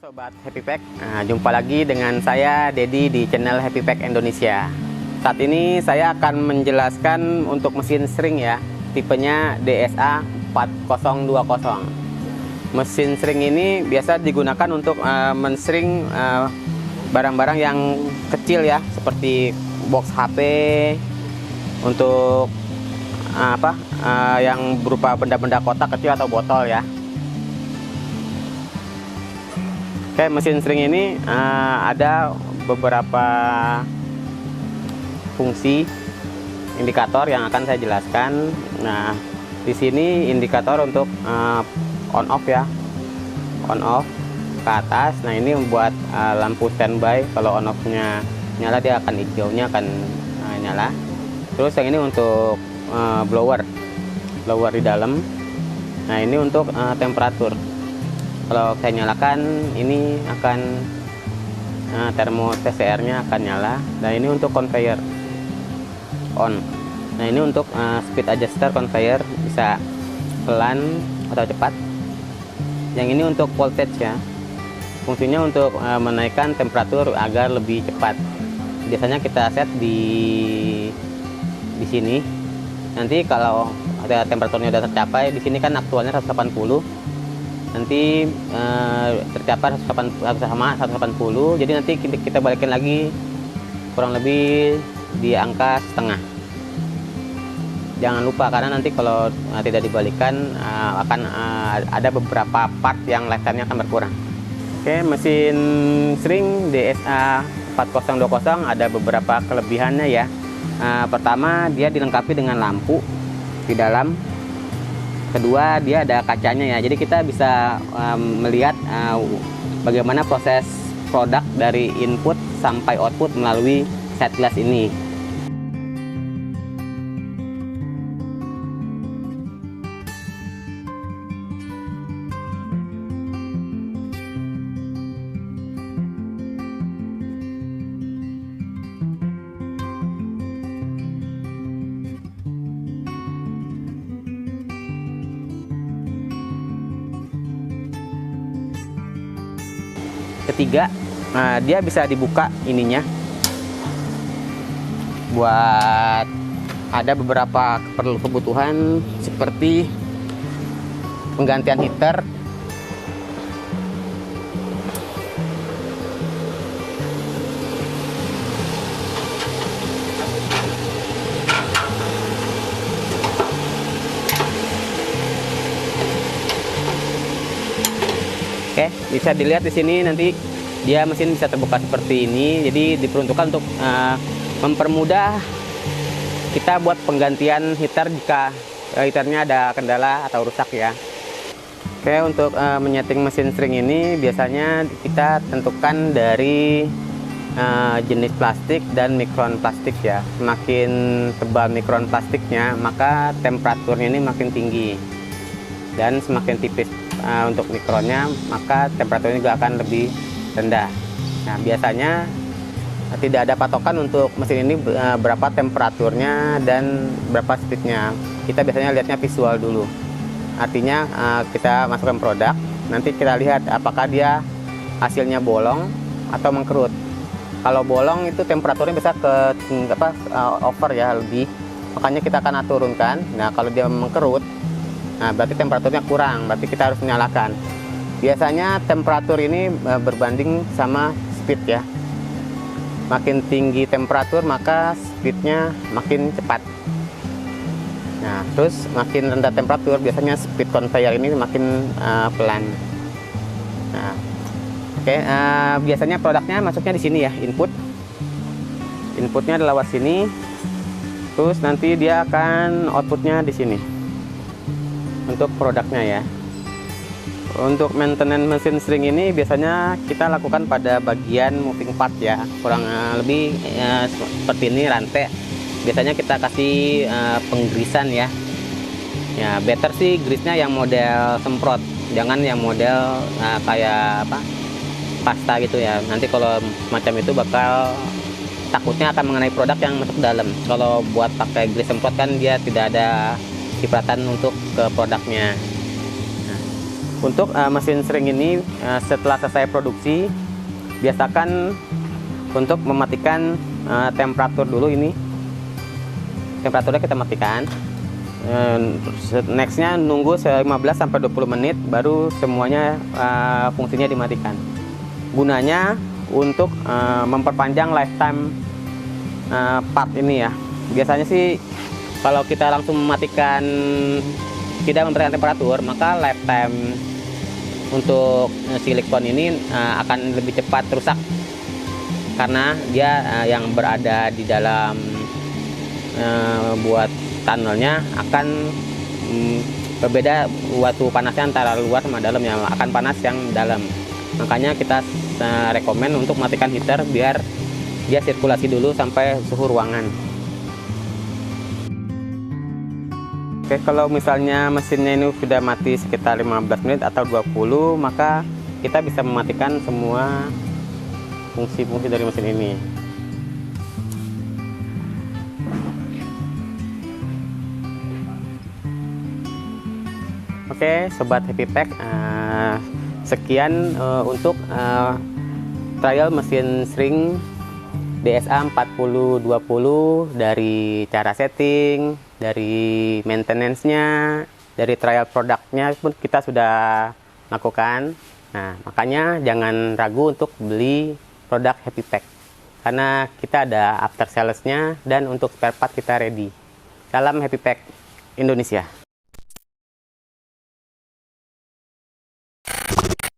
Sobat Happy Pack, jumpa lagi dengan saya Dedi di channel Happy Pack Indonesia. Saat ini saya akan menjelaskan untuk mesin string ya, tipenya DSA 4020. Mesin string ini biasa digunakan untuk men-string barang-barang yang kecil ya, seperti box HP, untuk yang berupa benda-benda kotak kecil atau botol ya. Oke, mesin string ini ada beberapa fungsi indikator yang akan saya jelaskan. Nah, di sini indikator untuk on off ya, on off ke atas. Nah, ini membuat lampu standby. Kalau on off-nya nyala, dia akan hijaunya akan nyala. Terus yang ini untuk blower di dalam. Nah, ini untuk temperatur. Kalau saya nyalakan, ini akan termo TCR-nya akan nyala. Dan ini untuk conveyor on. Nah, ini untuk speed adjuster conveyor, bisa pelan atau cepat. Yang ini untuk voltage ya, fungsinya untuk menaikkan temperatur agar lebih cepat. Biasanya kita set di sini. Nanti kalau ada temperaturnya sudah tercapai, di sini kan aktualnya 180. Nanti tercapai 180, jadi nanti kita balikin lagi kurang lebih di angka setengah. Jangan lupa, karena nanti kalau tidak dibalikan akan ada beberapa part yang lifetime-nya akan berkurang. Oke, mesin string DSA 4020 ada beberapa kelebihannya ya. Pertama, dia dilengkapi dengan lampu di dalam. Kedua, dia ada kacanya ya, jadi kita bisa melihat bagaimana proses produk dari input sampai output melalui sight glass ini. Ketiga, dia bisa dibuka ininya buat ada beberapa kebutuhan seperti penggantian heater, Oke, bisa dilihat di sini nanti dia mesin bisa terbuka seperti ini. Jadi diperuntukkan untuk mempermudah kita buat penggantian heater jika heaternya ada kendala atau rusak ya. Oke, untuk menyeting mesin string ini biasanya kita tentukan dari jenis plastik dan mikron plastik ya. Semakin tebal mikron plastiknya, maka temperaturnya ini makin tinggi. Dan semakin tipis untuk mikronnya, maka temperaturnya juga akan lebih rendah. Nah, biasanya tidak ada patokan untuk mesin ini berapa temperaturnya dan berapa speednya. Kita biasanya lihatnya visual dulu. Artinya kita masukkan produk, nanti kita lihat apakah dia hasilnya bolong atau mengkerut. Kalau bolong itu temperaturnya bisa ke over ya, lebih. Makanya kita akan turunkan. Nah, kalau dia mengkerut, nah berarti temperaturnya kurang, berarti kita harus menyalakan. Biasanya temperatur ini berbanding sama speed ya. Makin tinggi temperatur, maka speednya makin cepat. Nah, terus makin rendah temperatur, biasanya speed conveyor ini makin pelan. Nah, oke, biasanya produknya masuknya di sini ya, inputnya adalah lewat sini. Terus nanti dia akan outputnya di sini untuk produknya ya. Untuk maintenance mesin string ini biasanya kita lakukan pada bagian moving part ya, kurang lebih seperti ini rantai. Biasanya kita kasih penggrisan ya. Ya, better sih grisnya yang model semprot, jangan yang model kayak pasta gitu ya. Nanti kalau macam itu bakal takutnya akan mengenai produk yang masuk dalam. Kalau buat pakai gris semprot kan dia tidak ada cipratan untuk ke produknya. Nah, Untuk mesin sering ini setelah selesai produksi, biasakan untuk mematikan temperatur dulu ini. Temperaturnya kita matikan. Nextnya nunggu 15-20 menit baru semuanya fungsinya dimatikan. Gunanya untuk memperpanjang lifetime part ini ya. Biasanya sih kalau kita langsung mematikan, tidak memberikan temperatur, maka lifetime untuk silikon ini akan lebih cepat rusak karena dia yang berada di dalam buat tunnelnya akan berbeda waktu panasnya antara luar sama dalam, ya akan panas yang dalam. Makanya kita rekomen untuk matikan heater biar dia sirkulasi dulu sampai suhu ruangan. Oke, kalau misalnya mesinnya ini sudah mati sekitar 15 menit atau 20, maka kita bisa mematikan semua fungsi-fungsi dari mesin ini. Oke, Sobat Happy Pack, sekian untuk trial mesin Sring DSA 4020, dari cara setting, dari maintenance-nya, dari trial produknya pun kita sudah lakukan. Nah, makanya jangan ragu untuk beli produk Happy Pack, karena kita ada after sales-nya dan untuk spare part kita ready. Salam Happy Pack Indonesia.